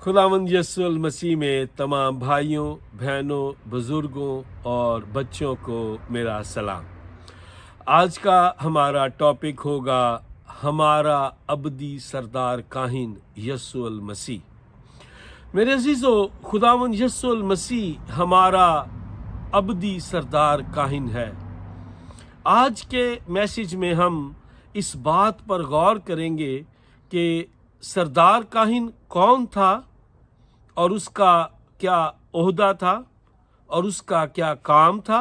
खुदावंद यीशु मसीह में तमाम भाइयों, बहनों, बुजुर्गों और बच्चों को मेरा सलाम। आज का हमारा टॉपिक होगा हमारा अबदी सरदार काहिन यीशु मसीह। मेरे अजीजों, खुदावंद यीशु मसीह हमारा अबदी सरदार काहिन है। आज के मैसेज में हम इस बात पर गौर करेंगे कि सरदार काहिन कौन था और उसका क्या ओहदा था और उसका क्या काम था,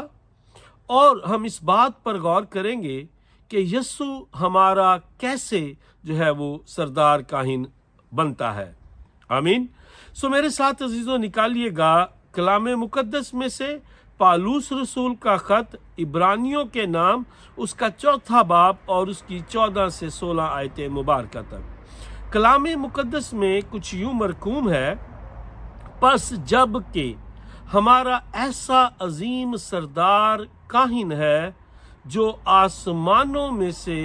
और हम इस बात पर गौर करेंगे कि यीशु हमारा कैसे जो है वो सरदार काहिन बनता है। आमीन। सो मेरे साथ अजीजों निकालिएगा कलाम मुकद्दस में से पालूस रसूल का खत इब्रानियों के नाम, उसका 4 बाब और उसकी 14 से 16 आयतें मुबारक तक। कलाम मुकद्दस में कुछ यूं मरकूम है, बस जब कि हमारा ऐसा अजीम सरदार काहिन है जो आसमानों में से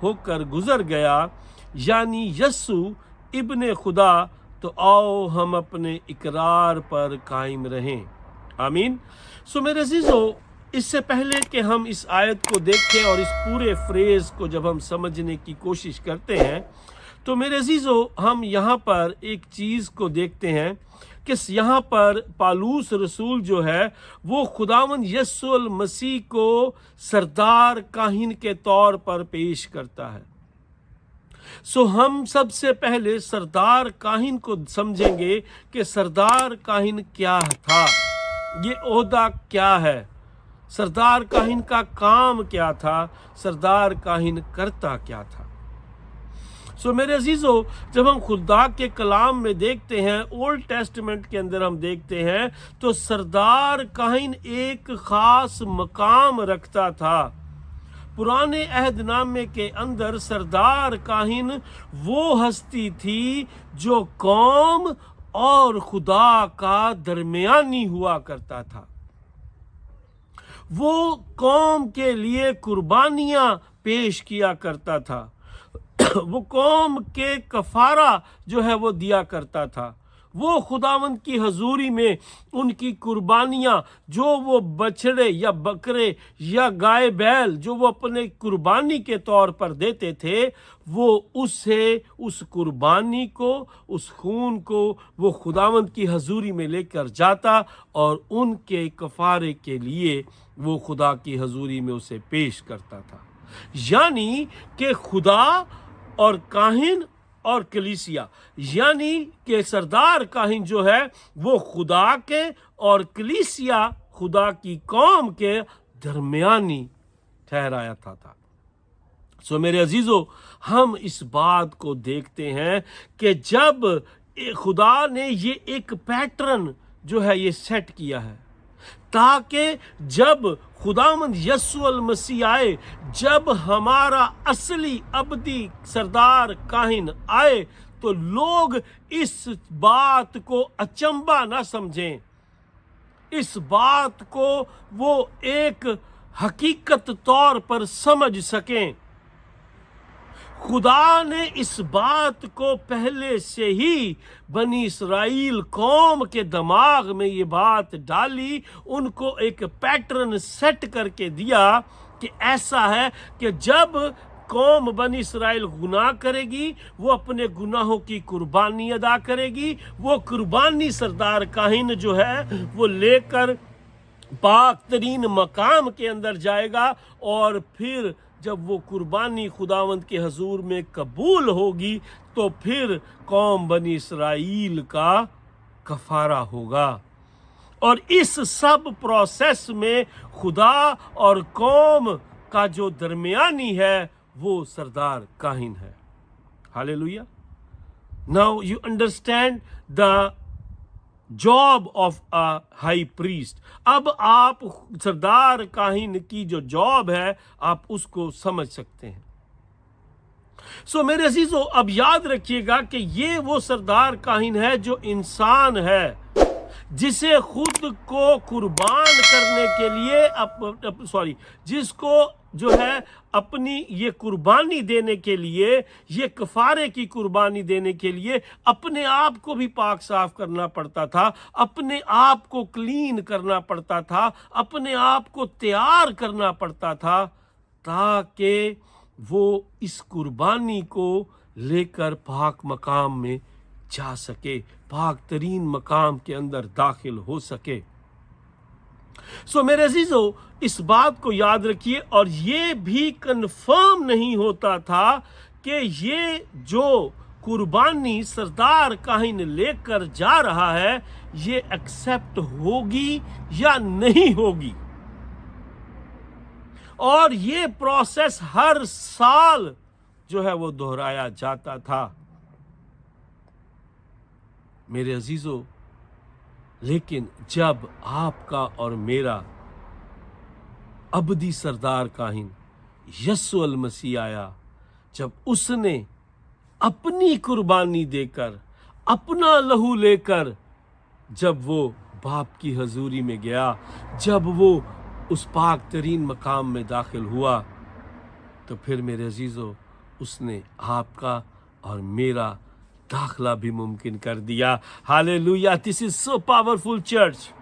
होकर गुजर गया, यानी यीशु इब्ने खुदा, तो आओ हम अपने इकरार पर कायम रहें। आमीन। सो मेरे अजीजों, इससे पहले कि हम इस आयत को देखें और इस पूरे फ्रेज को जब हम समझने की कोशिश करते हैं, तो मेरे अजीजों हम यहाँ पर एक चीज़ को देखते हैं कि यहाँ पर पालूस रसूल जो है वो खुदावंद यीशु मसीह को सरदार काहिन के तौर पर पेश करता है। सो हम सबसे पहले सरदार काहिन को समझेंगे कि सरदार काहिन क्या था, ये ओहदा क्या है, सरदार काहिन का काम क्या था, सरदार काहिन करता क्या था। सो मेरे अजीजों, जब हम खुदा के कलाम में देखते हैं, ओल्ड टेस्टमेंट के अंदर हम देखते हैं, तो सरदार काहिन एक खास मकाम रखता था। पुराने अहदनामे के अंदर सरदार काहिन वो हस्ती थी जो कौम और खुदा का दरमियानी हुआ करता था। वो कौम के लिए कुर्बानियां पेश किया करता था, वो कौम के कफारा जो है वो दिया करता था। वो खुदावंद की हजूरी में उनकी कुर्बानियां, जो वो बछड़े या बकरे या गाय बैल जो वो अपने कुर्बानी के तौर पर देते थे, वो उस कुर्बानी को, उस खून को वो खुदावंद की हजूरी में लेकर जाता और उनके कफारे के लिए वो खुदा की हजूरी में उसे पेश करता था। यानी कि खुदा और काहिन और कलीसिया, यानी कि सरदार काहिन जो है वो खुदा के और कलीसिया खुदा की कौम के दरमियानी ठहराया था। सो मेरे अजीजों, हम इस बात को देखते हैं कि जब खुदा ने ये एक पैटर्न जो है ये सेट किया है, ताकि जब खुदावंद यीशु मसीह आए, जब हमारा असली अबदी सरदार काहिन आए, तो लोग इस बात को अचंभा ना समझें, इस बात को वो एक हकीकत तौर पर समझ सकें। खुदा ने इस बात को पहले से ही बनी इसराइल कौम के दिमाग में ये बात डाली, उनको एक पैटर्न सेट करके दिया कि ऐसा है कि जब कौम बनी इसराइल गुनाह करेगी, वो अपने गुनाहों की कुर्बानी अदा करेगी, वो कुर्बानी सरदार काहिन जो है वो लेकर पाक तरीन मकाम के अंदर जाएगा, और फिर जब वो कुर्बानी खुदावंद के हजूर में कबूल होगी तो फिर कौम बनी इसराइल का कफारा होगा। और इस सब प्रोसेस में खुदा और कौम का जो दरमियानी है वो सरदार काहिन है। Hallelujah. Now you understand the job of a high priest. अब आप सरदार काहिन की जो जॉब है आप उसको समझ सकते हैं। सो मेरे अजीजों, अब याद रखिएगा कि ये वो सरदार काहिन है जो इंसान है, जिसे खुद को कुर्बान करने के लिए जिस को जो है अपनी ये कुर्बानी देने के लिए, ये कफारे की कुर्बानी देने के लिए अपने आप को भी पाक साफ करना पड़ता था, अपने आप को क्लीन करना पड़ता था, अपने आप को तैयार करना पड़ता था, ताकि वो इस कुर्बानी को लेकर पाक मकाम में जा सके, पाक तरीन मकाम के अंदर दाखिल हो सके। मेरे अजीजों, इस बात को याद रखिए, और ये भी कंफर्म नहीं होता था कि ये जो कुर्बानी सरदार काहिन लेकर जा रहा है ये एक्सेप्ट होगी या नहीं होगी, और ये प्रोसेस हर साल जो है वो दोहराया जाता था। मेरे अजीजों, लेकिन जब आपका और मेरा अबदी सरदार काहिन यस्सु अल मसीह आया, जब उसने अपनी कुर्बानी देकर, अपना लहू लेकर, जब वो बाप की हजूरी में गया, जब वो उस पाक तरीन मकाम में दाखिल हुआ, तो फिर मेरे अजीजों उसने आपका और मेरा दाखला भी मुमकिन कर दिया। Hallelujah, this is so powerful church.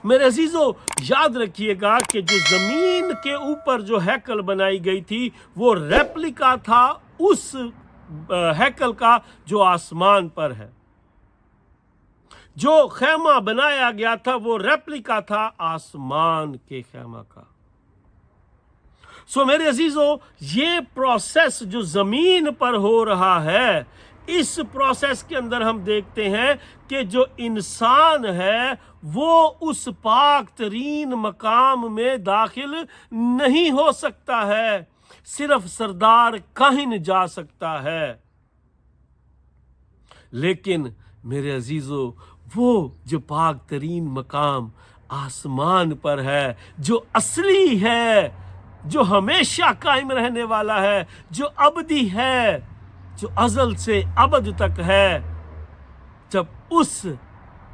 मेरे अजीजों, याद रखिएगा कि जो जमीन के ऊपर जो हैकल बनाई गई थी वो रेप्लिका था उस हैकल का जो आसमान पर है। जो खैमा बनाया गया था वो रेप्लिका था आसमान के खैमा का। मेरे अजीजों, ये प्रोसेस जो जमीन पर हो रहा है, इस प्रोसेस के अंदर हम देखते हैं कि जो इंसान है वो उस पाक तरीन मकाम में दाखिल नहीं हो सकता है, सिर्फ सरदार काहिन जा सकता है। लेकिन मेरे अजीजों, वो जो पाक तरीन मकाम आसमान पर है, जो असली है, जो हमेशा कायम रहने वाला है, जो अबदी है, जो अजल से अबद तक है, जब उस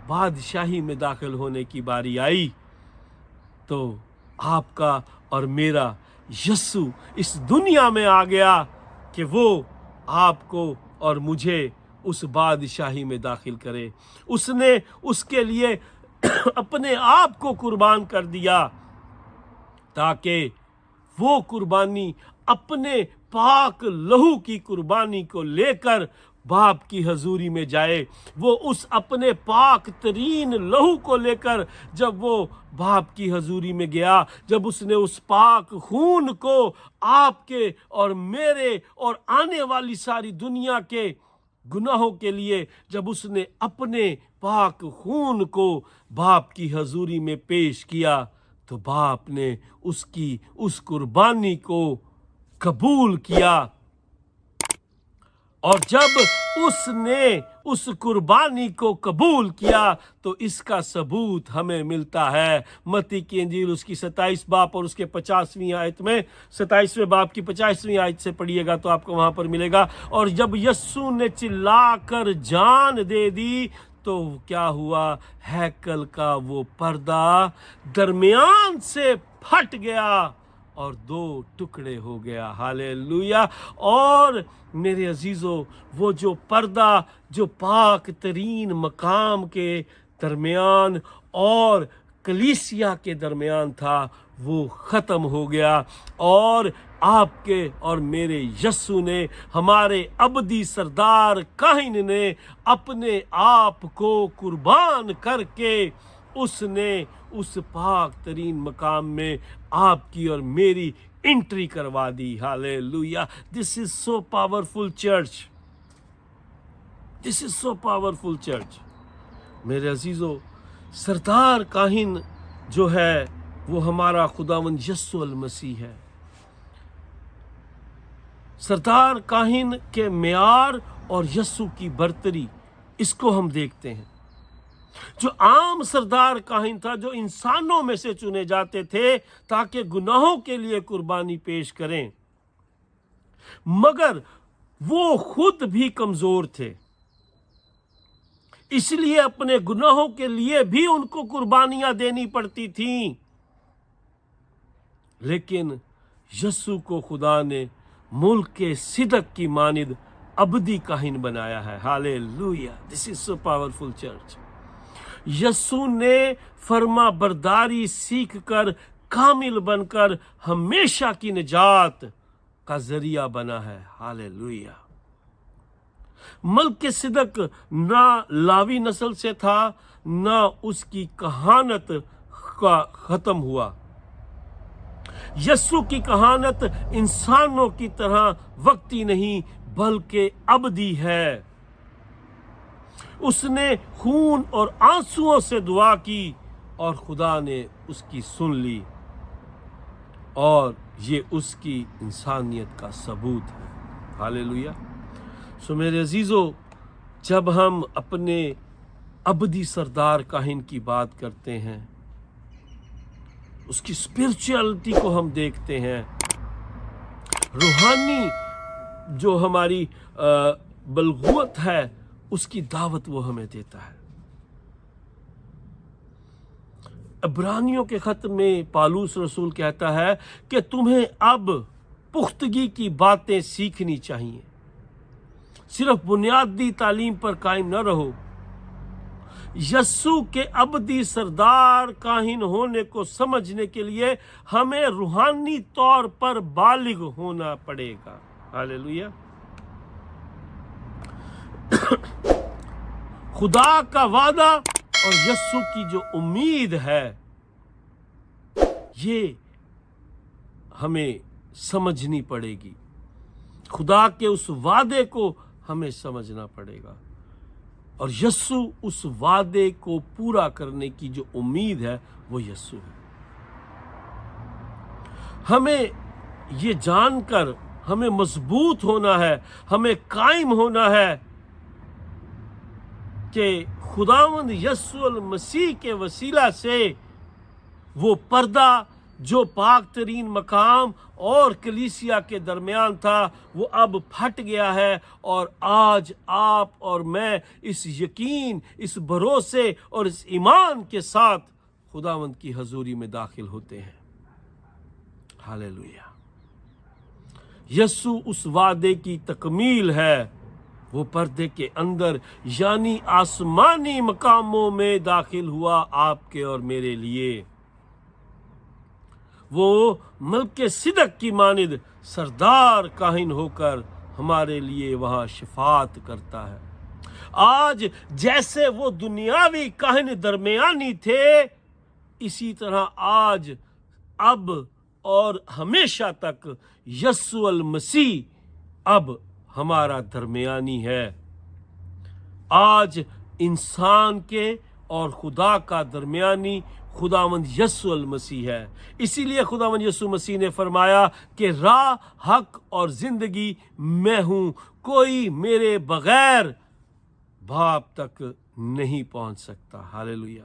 बादशाही में दाखिल होने की बारी आई तो आपका और मेरा यस्सु इस दुनिया में आ गया कि वो आपको और मुझे उस बादशाही में दाखिल करे। उसने उसके लिए अपने आप को कुर्बान कर दिया ताकि वो कुर्बानी अपने पाक लहू की कुर्बानी को लेकर बाप की हजूरी में जाए। वो उस अपने पाक तरीन लहू को लेकर जब वो बाप की हजूरी में गया, जब उसने उस पाक खून को आपके और मेरे और आने वाली सारी दुनिया के गुनाहों के लिए जब उसने अपने पाक खून को बाप की हजूरी में पेश किया, तो बाप ने उसकी उस कुर्बानी को कबूल किया। और जब उसने उस कुर्बानी को कबूल किया तो इसका सबूत हमें मिलता है मत्ती की इंजील उसकी 27 बाप और उसके 50वीं आयत में, 27वें बाप की 50वीं आयत से पढ़िएगा तो आपको वहां पर मिलेगा। और जब यस्सु ने चिल्लाकर जान दे दी तो क्या हुआ, हैकल का वो पर्दा दरमियान से फट गया और 2 टुकड़े हो गया। हालेलुया। और मेरे अजीजों, वो जो पर्दा जो पाक तरीन मकाम के दरमियान और कलीसिया के दरमियान था वो ख़त्म हो गया, और आपके और मेरे यस्सु ने, हमारे अबदी सरदार काहिन ने अपने आप को कुर्बान करके उसने उस पाक तरीन मकाम में आपकी और मेरी एंट्री करवा दी। Hallelujah. This is so powerful church, this is so powerful church. मेरे अजीजों, सरदार काहिन जो है वो हमारा खुदावंद यस्सु अल मसीह है। सरदार काहिन के मेयार और यस्सु की बरतरी, इसको हम देखते हैं। जो आम सरदार काहिन था, जो इंसानों में से चुने जाते थे ताकि गुनाहों के लिए कुर्बानी पेश करें, मगर वो खुद भी कमजोर थे। इसलिए अपने गुनाहों के लिए भी उनको कुर्बानियां देनी पड़ती थीं। लेकिन यस्सु को खुदा ने मुल्क के सिदक की मानिद अबदी काहिन बनाया है। Hallelujah, this is so powerful church. Yesu ने फर्मा बरदारी सीख कर कामिल बनकर हमेशा की निजात का जरिया बना है। हालेलुया। मल्क सिदक ना लावी नस्ल से था, ना उसकी कहानत का खत्म हुआ। यस्सु की कहानत इंसानों की तरह वक्ती नहीं बल्कि अबदी है। उसने खून और आंसुओं से दुआ की और खुदा ने उसकी सुन ली, और ये उसकी इंसानियत का सबूत है। हालेलुया। सो मेरे अजीजों, जब हम अपने अबदी सरदार काहिन की बात करते हैं, उसकी स्पिरिचुअलिटी को हम देखते हैं, रूहानी जो हमारी बलगुवत है उसकी दावत वो हमें देता है। इब्रानियों के खत में पालूस रसूल कहता है कि तुम्हें अब पुख्तगी की बातें सीखनी चाहिए, सिर्फ बुनियादी तालीम पर कायम न रहो। यस्सु के अबदी सरदार काहिन होने को समझने के लिए हमें रूहानी तौर पर बालिग होना पड़ेगा। हालेलुया। खुदा का वादा और यस्सु की जो उम्मीद है, ये हमें समझनी पड़ेगी। खुदा के उस वादे को हमें समझना पड़ेगा, और यस्सु उस वादे को पूरा करने की जो उम्मीद है वो यस्सु है। हमें ये जानकर हमें मजबूत होना है, हमें कायम होना है कि खुदावंद यस्सु अल मसीह के वसीला से वो पर्दा जो पाक तरीन मकाम और कलीसिया के दरमियान था वो अब फट गया है, और आज आप और मैं इस यकीन, इस भरोसे और इस ईमान के साथ खुदावंद की हजूरी में दाखिल होते हैं। हालेलुया। यस्सु उस वादे की तकमील है। वो पर्दे के अंदर यानी आसमानी मकामों में दाखिल हुआ आपके और मेरे लिए। वो मल्क सिदक की मानिद सरदार काहिन होकर हमारे लिए वहां शिफात करता है। आज जैसे वो दुनियावी काहिन दरमियानी थे, इसी तरह आज, अब और हमेशा तक यस्सु अल मसीह अब हमारा दरमियानी है। आज इंसान के और खुदा का दरमियानी खुदावंद यस्सु अल मसीह है। इसीलिए खुदावंद यस्सु मसीह ने फरमाया कि राह, हक और जिंदगी मैं हूं, कोई मेरे बगैर बाप तक नहीं पहुंच सकता। हालेलुया।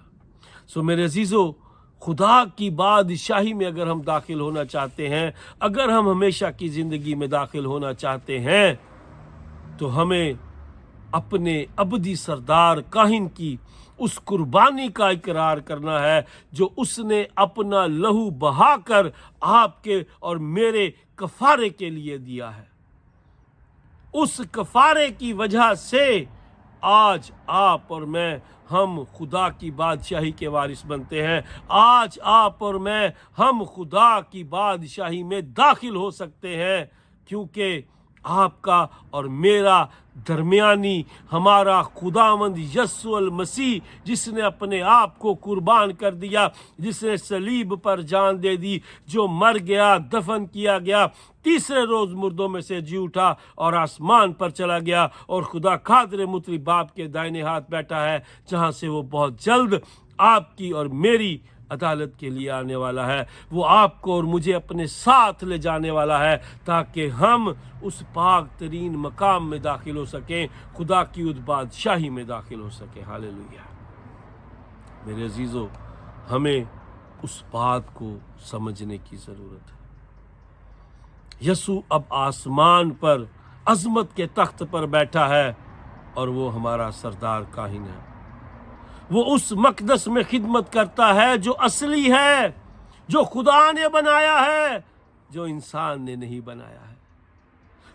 सो मेरे अजीजों, खुदा की बादशाही में अगर हम दाखिल होना चाहते हैं, अगर हम हमेशा की जिंदगी में दाखिल होना चाहते हैं, तो हमें अपने अबदी सरदार काहिन की उस कुर्बानी का इकरार करना है जो उसने अपना लहू बहाकर आपके और मेरे कफारे के लिए दिया है। उस कफारे की वजह से आज आप और मैं, हम खुदा की बादशाही के वारिस बनते हैं। आज आप और मैं, हम खुदा की बादशाही में दाखिल हो सकते हैं, क्योंकि आपका और मेरा दरमियानी हमारा खुदावंद यस्सु अल मसीह, जिसने अपने आप को कुर्बान कर दिया, जिसने सलीब पर जान दे दी, जो मर गया, दफन किया गया, तीसरे रोज मुर्दों में से जी उठा और आसमान पर चला गया, और खुदा कादिर मुतरी बाप के दाहिने हाथ बैठा है, जहां से वो बहुत जल्द आपकी और मेरी अदालत के लिए आने वाला है। वो आपको और मुझे अपने साथ ले जाने वाला है, ताकि हम उस पाक तरीन मकाम में दाखिल हो सकें, खुदा की उस बादशाही में दाखिल हो सकें। हालेलुया। मेरे अजीजों, हमें उस बात को समझने की ज़रूरत है। यस्सु अब आसमान पर अजमत के तख्त पर बैठा है, और वो हमारा सरदार काहिन है। وہ اس مقدس میں خدمت کرتا ہے جو اصلی ہے، جو خدا نے بنایا ہے، جو انسان نے نہیں بنایا ہے۔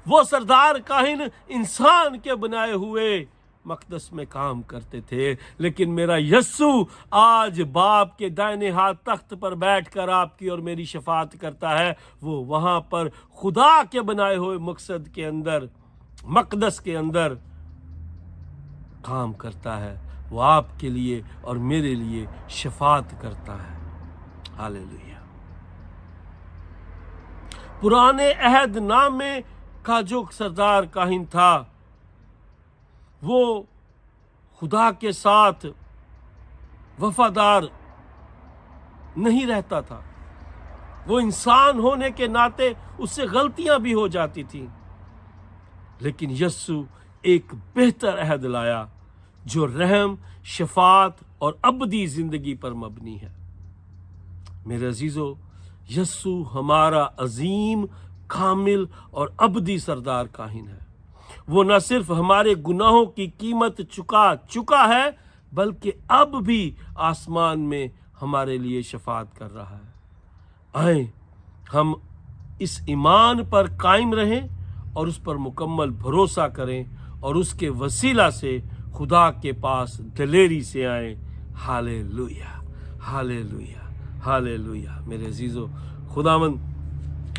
وہ سردار کاہن انسان کے بنائے ہوئے مقدس میں کام کرتے تھے، لیکن میرا یسوع آج باپ کے دائنے ہاتھ تخت پر بیٹھ کر آپ کی اور میری شفاعت کرتا ہے۔ وہ وہاں پر خدا کے بنائے ہوئے مقصد کے اندر، مقدس کے اندر کام کرتا ہے۔ وہ آپ کے لیے اور میرے لیے شفاعت کرتا ہے۔ ہاللیلویہ۔ پرانے عہد نامے کا جو سردار کاہن تھا، وہ خدا کے ساتھ وفادار نہیں رہتا تھا۔ وہ انسان ہونے کے ناطے اس سے غلطیاں بھی ہو جاتی تھیں، لیکن یسوع ایک بہتر عہد لایا جو رحم، شفاعت اور ابدی زندگی پر مبنی ہے۔ میرے عزیزو، یسوع ہمارا عظیم، کامل اور ابدی سردار کاہن ہے۔ وہ نہ صرف ہمارے گناہوں کی قیمت چکا ہے، بلکہ اب بھی آسمان میں ہمارے لیے شفاعت کر رہا ہے۔ آئیں ہم اس ایمان پر قائم رہیں اور اس پر مکمل بھروسہ کریں اور اس کے وسیلہ سے خدا کے پاس دلیری سے آئیں۔ ہاللیلویہ، ہاللیلویہ، ہاللیلویہ۔ میرے عزیزو، خداوند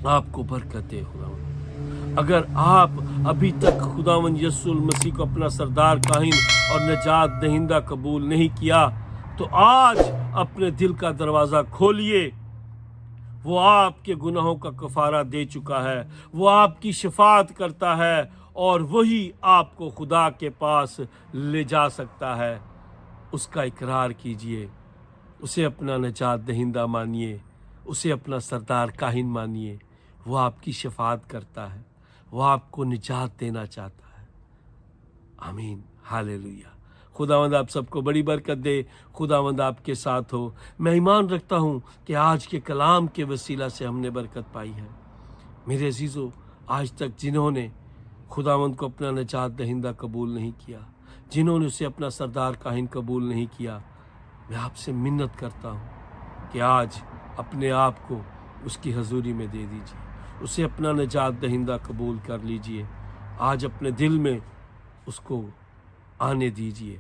آپ کو برکت دے۔ خداوند، اگر آپ ابھی تک خداوند یسوع المسیح کو اپنا سردار کاہن اور نجات دہندہ قبول نہیں کیا، تو آج اپنے دل کا دروازہ کھولیے۔ وہ آپ کے گناہوں کا کفارہ دے چکا ہے، وہ آپ کی شفاعت کرتا ہے، اور وہی آپ کو خدا کے پاس لے جا سکتا ہے۔ اس کا اقرار کیجئے، اسے اپنا نجات دہندہ مانیے، اسے اپنا سردار کاہن مانیے۔ وہ آپ کی شفاعت کرتا ہے، وہ آپ کو نجات دینا چاہتا ہے۔ آمین، ہاللیلویہ۔ خداوند آپ سب کو بڑی برکت دے۔ خداوند آپ کے ساتھ ہو۔ میں ایمان رکھتا ہوں کہ آج کے کلام کے وسیلہ سے ہم نے برکت پائی ہے۔ میرے عزیزو، آج تک جنہوں نے خداوند کو اپنا نجات دہندہ قبول نہیں کیا، جنہوں نے اسے اپنا سردار کاہن قبول نہیں کیا، میں آپ سے منت کرتا ہوں کہ آج اپنے آپ کو اس کی حضوری میں دے دیجیے، اسے اپنا نجات دہندہ قبول کر لیجیے۔ آج اپنے دل میں اس کو آنے دیجیے،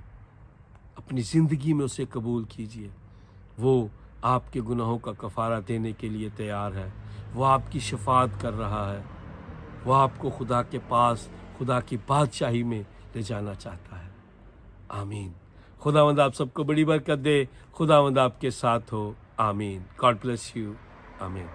اپنی زندگی میں اسے قبول کیجیے۔ وہ آپ کے گناہوں کا کفارہ دینے کے لیے تیار ہے، وہ آپ کی شفاعت کر رہا ہے، وہ آپ کو خدا کے پاس، خدا کی بادشاہی میں لے جانا چاہتا ہے۔ آمین۔ خداوند آپ سب کو بڑی برکت دے۔ خداوند آپ کے ساتھ ہو۔ آمین۔ God bless you. آمین۔